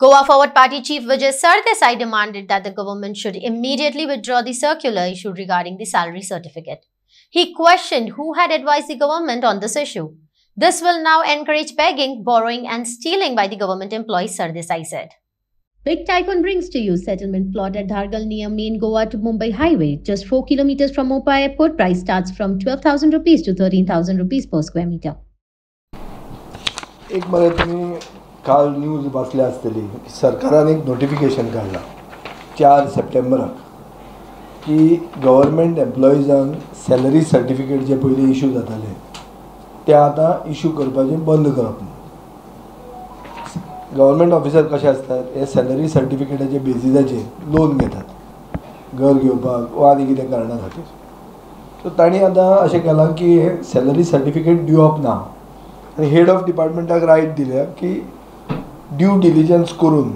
Goa Forward Party Chief Vijay Sardesai demanded that the government should immediately withdraw the circular issued regarding the salary certificate. He questioned who had advised the government on this issue. This will now encourage begging, borrowing, and stealing by the government employees, Sardesai said. Big Tycoon brings to you settlement plot at Dhargal near main Goa to Mumbai highway. Just 4 kilometers from Mopa airport, price starts from 12,000 rupees to 13,000 rupees per square meter. एक मरे तुम्ही काल news वाचल्या आसतली की सरकारान एक notification काढला 4 सप्टेंबराक की गव्हर्मेंट एम्प्लॉइजांक सॅलरी सर्टिफिकेट जे पयलीं इश्यू जाताले ते आतां इश्यू करपाचें बंद करप. गव्हर्मेंट ऑफिसर कशे आसतात हे सॅलरी सर्टिफिकेटाच्या बेसिसाचेर लोन घेतात घर घेवपाक वा आनी कितें कारणां खातीर. सो तांणी आतां अशें केलां की हे सॅलरी सर्टिफिकेट दिवप ना आनी हेड ऑफ डिपार्टमेंटाक रायट दिल्या की ड्यू डिलिजन्स करून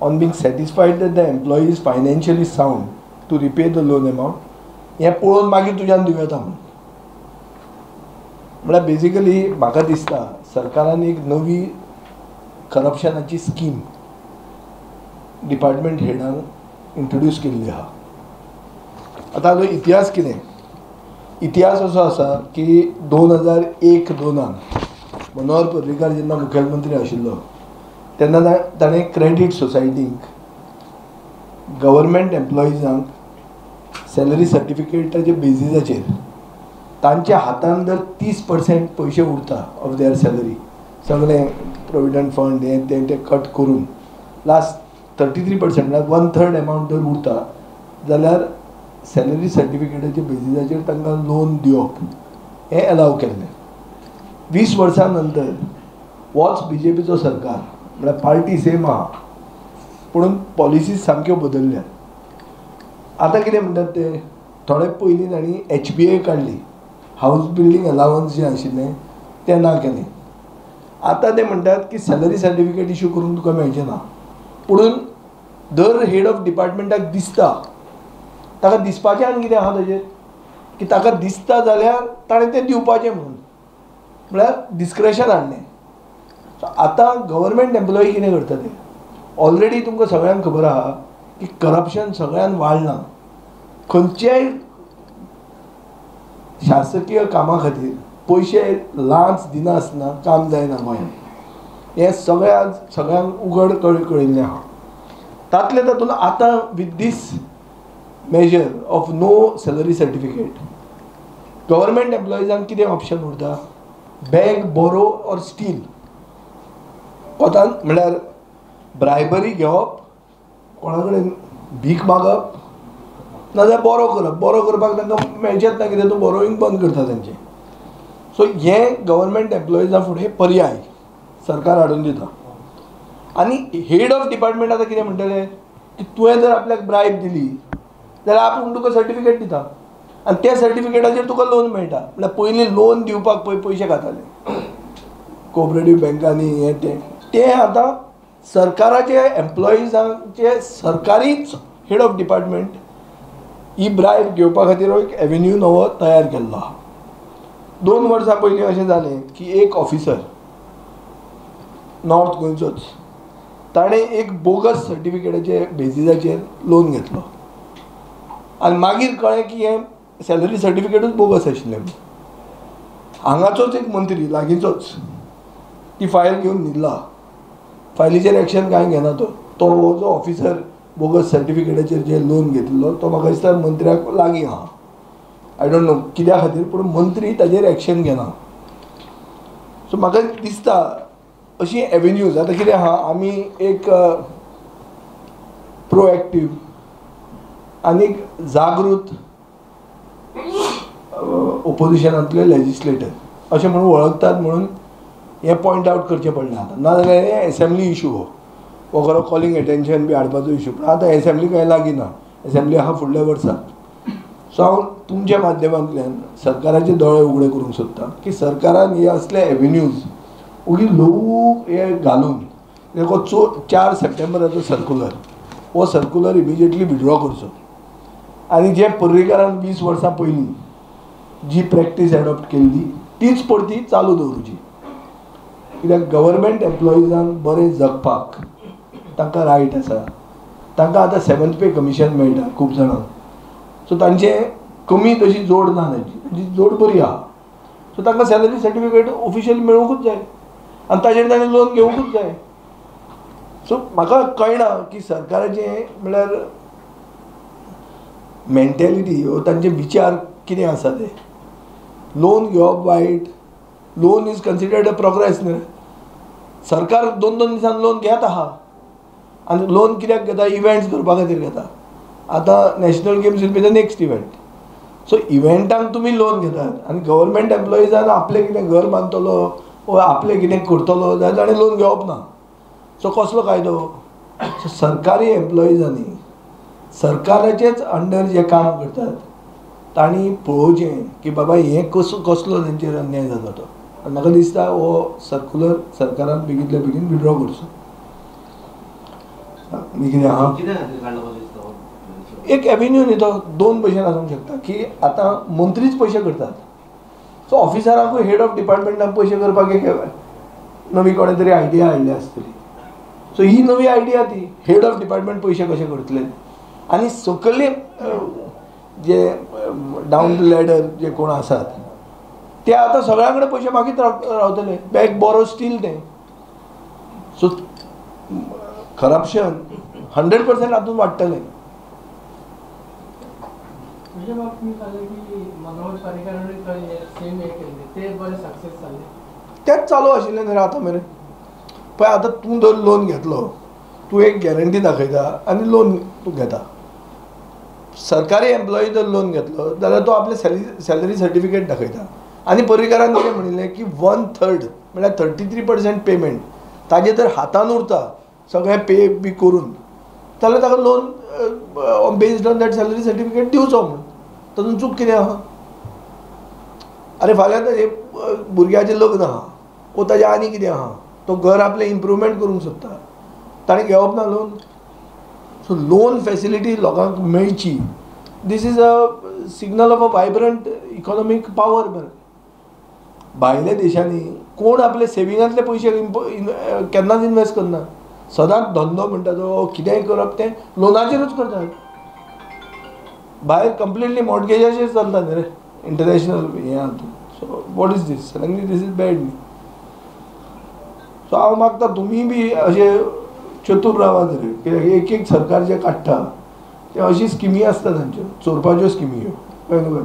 on being satisfied that the employee is financially sound to repay the loan amount हें पळोवन मागीर तुज्यान दिवं येता म्हणून. म्हळ्यार बेजिकली म्हाका दिसता सरकारान एक नवी करप्शनाची स्कीम डिपार्टमेंट हेडांक इंट्रोड्यूस केल्ली आहा. आतां हाजो इतिहास कितें? इतिहास असो आसा की 2001-02 मनोहर पर्रीकार जेन्ना मुखेलमंत्री आशिल्लो तेन्ना ताणें क्रेडीट सोसायटीक गव्हर्मेंट एम्प्लॉइजांक सॅलरी सर्टिफिकेटाच्या बेसिसाचेर तांच्या हातान जर 30% पयशे उरता ऑफ देअर सॅलरी सगळें प्रोविडंट फंड हें तें कट करून लास्ट 33% म्हळ्यार 1/3 एमावंट जर उरता जाल्यार सॅलरी सर्टिफिकेटाच्या बेसिसाचेर तांकां लोन दिवप हें अलाव केल्लें. 20 वर्सां नंतर होच BJPचो सरकार म्हळ्यार पार्टी सेम आहा पूण पॉलिसीज सामक्यो बदलल्यात. आतां कितें म्हणटात ते थोडे पयलीं तांणी HBA काडली, हावस बिल्डींग अलावन्स जें आशिल्लें तें ना केलें. आतां ते म्हणटात की सॅलरी सर्टिफिकेट इश्यू करून तुका मेळचें ना पूण दर हेड ऑफ डिपार्टमेंटाक दिसता ताका दिसपाचें आनी कितें आहा ताजेर की ताका दिसता जाल्यार ताणें तें दिवपाचें म्हणून म्हळ्यार डिस्क्रेशन हाडलें. सो आतां गव्हर्मेंट एम्प्लॉई कितें करता ते ऑलरेडी तुमकां सगळ्यांक खबर आहा की करप्शन सगळ्यान वाडलां. खंयच्याय शासकीय कामा खातीर पयशे लांच दिनासतना काम जायना गोंयांत. हें सगळ्यांक उघड कळिल्लें आहा. तातले तातूंत आतां with this measure of no salary certificate government एम्प्लॉइजांक कितें ऑप्शन उरता? Beg, borrow or steal. कोतान म्हळ्यार ब्रायबरी घेवप, कोणा कडेन भीक मागप नाजाल्यार बोरो करप. बोरो करपाक तांकां मेळचेंच ना कित्याक तो बोरोईंग बंद करता तेंचें. सो हें गव्हर्मेंट एम्प्लॉइजां फुडें पर्याय सरकार हाडून दिता. आनी हेड ऑफ डिपार्टमेंट आतां कितें म्हणटलें की तुवें जर आपल्याक ब्रायब दिली जाल्यार आपूण तुका सर्टिफिकेट दिता आनी त्या सर्टिफिकेटाचेर तुका लोन मेळटा. म्हळ्यार पयलीं लोन दिवपाक पयशे घाताले कोऑपरेटीव बँकांनी हें तें आतां सरकाराचे एम्प्लॉइजांचे सरकारीच हेड ऑफ डिपार्टमेंट ही ब्रायब घेवपा खातीर एक एवेन्यू नवो तयार केल्लो आहा. 2 वर्सां पयलीं अशें जालें की एक ऑफिसर नॉर्थ गोंयचोच ताणें एक बोगस सर्टिफिकेटाचे बेसिसाचेर लोन घेतलो आनी मागीर कळ्ळें की हें सॅलरी सर्टिफिकेटूच बोगस आशिल्लें. हांगाचोच एक मंत्री लागींचोच ती फायल घेवन न्हिदला. फायलीचेर एक्शन कांय घेना तो जो ऑफिसर बोगस सर्टिफिकेटाचेर जे लोन घेतिल्लो तो म्हाका दिसता मंत्र्याक लागीं आहा. आय डोंट नो कित्या खातीर पूण मंत्री ताजेर एक्शन घेना. सो म्हाका दिसता अशी एवेन्यूज आतां कितें आहा आमी एक प्रोएक्टीव आनी जागृत ओपोजिशनांतले लेजिस्लेटर अशें म्हणून वळखतात म्हणून हें पॉयंट आवट करचें पडलें आतां. नाजाल्यार हें एसेंब्ली इशू हो खरो कॉलिंग एटेन्शन बी हाडपाचो इशू. पूण आतां एसेंब्ली कांय लागीं ना. एसेंब्ली आहा फुडल्या वर्साक. सो हांव तुमच्या माध्यमांतल्यान सरकाराचे दोळे उगडे करूंक सोदता की सरकारान हे असले एवेन्यूज उगी ल्हवू हे घालून देखो 4 सप्टेंबराचो सर्कुलर हो सर्कुलर इमिजिएटली विड्रॉ करचो आनी जे पर्रीकारान 20 वर्सां पयलीं जी प्रॅक्टीस एडॉप्ट केल्ली तीच परती चालू दवरची. कित्याक गव्हर्मेंट एम्प्लॉइजांक बरें जगपाक तांकां रायट आसा, तांकां आतां 7th पे कमिशन मेळटा खूब जाणांक, सो तांचें कमी तशी जोड ना, तांची जोड बरी आहा, सो तांकां सॅलरी सर्टिफिकेट ऑफिशियली मेळूंकूच जाय आनी ताचेर ताणें लोन घेवंकूच जाय. सो म्हाका कळना की सरकाराचें म्हळ्यार मेंटेलिटी वो तांचे विचार कितें आसा ते. लोन घेवप वायट, loan is considered a progress न्हय. सरकार 2-2 दिसान लोन घेत आहा आनी लोन कित्याक घेता, इव्हेंट्स करपा खातीर घेता. आतां national games will be the next event, so इव्हेंटांक तुमी लोन घेतात आनी गव्हर्मेंट एम्प्लॉइजान आपलें कितें घर बांदतलो वा आपलें कितें करतलो जाल्यार ताणें लोन घेवप ना. सो कसलो कायदो? सो सरकारी एम्प्लॉइजांनी सरकाराचेच अंडर जे काम करतात तांणी पळोवचें की बाबा हें कसलो तेंचेर अन्याय जाता तो. आनी म्हाका दिसता हो सर्क्युलर सरकारान बेगींतल्या बेगीन विड्रॉ करचो. कितें आहा एक एवेन्यू न्ही तो, 2 भशेन आसूंक शकता की आतां मंत्रीच पयशे करतात, सो ऑफिसरांकूय हेड ऑफ डिपार्टमेंटाक पयशे करपाक एक नवी कोणें तरी आयडिया हाडली आसतली. सो ही नवी आयडिया ती हेड ऑफ डिपार्टमेंट पयशे कशे करतले आनी सकयले जे डावन द लॅडर जे कोण आसात ते आतां सगळ्यां कडेन पयशे मागीत रावतले, बॅक बोरो स्टील तें. सो करप्शन 100% हातूंत वाडटलें. तेच चालू आशिल्लें न्हय आतां मेरेन. पळय आतां तूं जर लोन घेतलो, तूं एक गॅरंटी दाखयता आनी लोन तूं घेता. सरकारी एम्प्लॉई जर लोन घेतलो जाल्यार तो आपलें सॅलरी सर्टिफिकेट दाखयता आनी पर्रीकारान कितें म्हणिल्लें की 1/3 म्हळ्यार 33% पेमेंट ताजे जर हातान उरता सगळें पे बी करून जाल्यार ताका loan based on that salary certificate दिवचो म्हूण. तातूंत चूक कितें आहा? अरे फाल्यां ताजे भुरग्याचें लग्न आहा वो ताजें आनी कितें आहा, तो घर आपलें इम्प्रूवमेंट करूंक सोदता, ताणें घेवप ना लोन? सो लोन फॅसिलिटी लोकांक मेळची, this is a signal of a vibrant economic power. भायल्या देशांनी कोण आपले सेविंगांतले पयशे केन्नाच इन्वेस्ट करना, सदांच धंदो म्हणटा तो कितेंय करप तें लोनाचेरूच करतात. भायर कंप्लिटली मॉर्टगेजाचेर चलता न्ही रे इंटरनॅशनल हें हातूंत. So what is this? Suddenly this is bad न्ही. सो हांव मागता तुमी बी अशे चतूर रावात रे, कित्याक एक सरकार जे काडटा ते अशी स्किमी आसता तांच्यो चोरपाच्यो स्किमी ह्यो, कळ्ळें न्हू?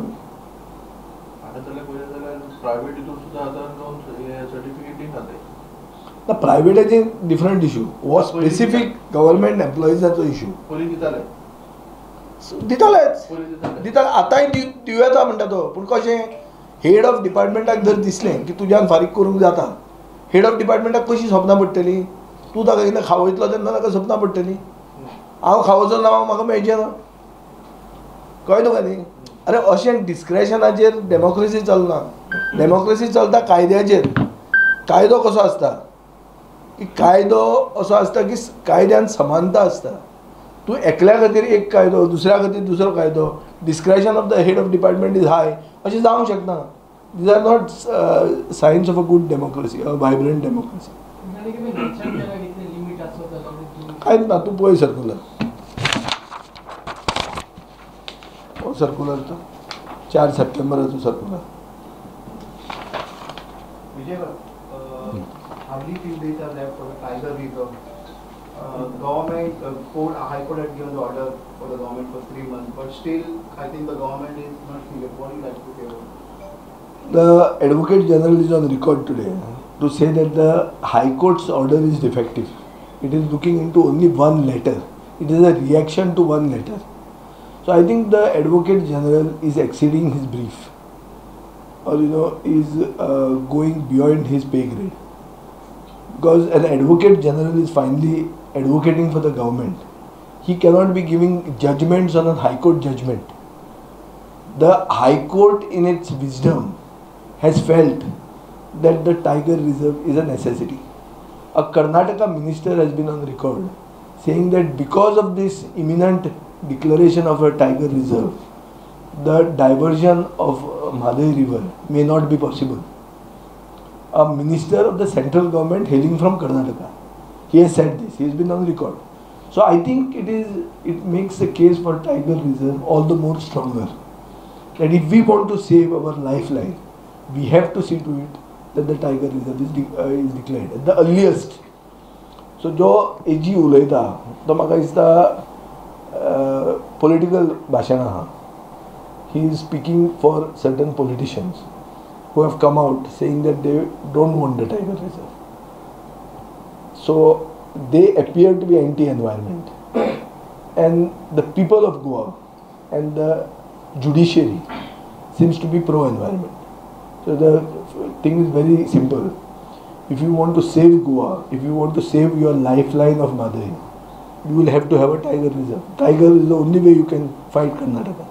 ना प्रायवेटाचे डिफरंट इशू, हो स्पेसिफीक गव्हर्मेंट एम्प्लॉइजाचो इशू. दितालेच दिताले, आतांय दिव येता म्हणटा तो. पूण कशें हेड ऑफ डिपार्टमेंटाक जर दिसलें की तुज्यान फारीक करूंक जाता, हेड ऑफ डिपार्टमेंटाक कशी सपनां पडटली? तूं ताका केन्ना खावयतलो तेन्ना ताका सपनां पडटली हांव खावोचो ना, म्हाका मेळचें ना. कळ्ळें तुका न्ही? अरे अशें डिस्क्रेशनाचेर डेमोक्रेसी चलना. डेमोक्रेसी चलता कायद्याचेर. कायदो कसो आसता की कायदो असो आसता की कायद्यान समानता आसता. तूं एकल्या खातीर एक कायदो, दुसऱ्या खातीर दुसरो कायदो, discretion of the head of department is high अशें जावंक शकना. These are not signs of a good democracy, a vibrant democracy. कांयच ना, तूं पळय सर्क्युलर. हो सर्क्युलर तो 4 सप्टेंबराचो circular. Hardly few days are left for the Tiger Reserve. Government, High Court had given the order for the government for 3 months, but still, I think the government is not clear. What do you like to say about it? The Advocate General is on record today to say that the High Court's order is defective. It is looking into only one letter. It is a reaction to one letter. So I think the Advocate General is exceeding his brief, or is going beyond his pay grade. Because an Advocate General is finally advocating for the government. He cannot be giving judgments on a High Court judgment. The High Court in its wisdom has felt that the Tiger Reserve is a necessity. A Karnataka minister has been on record saying that because of this imminent declaration of a Tiger Reserve, the diversion of Madhavi River may not be possible. A minister of the central government hailing from Karnataka, He has said this. He has been on record. So I think it makes the case for Tiger Reserve all the more stronger. That if we want to save our lifeline, we have to see to it that the Tiger Reserve is declared at the earliest. So जो AG उलयता तो म्हाका दिसता political भाशण आहा. He is speaking for certain politicians who have come out saying that they don't want the Tiger Reserve. So they appear to be anti-environment, and the people of Goa and the judiciary seems to be pro-environment. So the thing is very simple. If you want to save Goa, if you want to save your lifeline of Madurai, you will have to have a Tiger Reserve. Tiger is the only way you can fight Karnataka.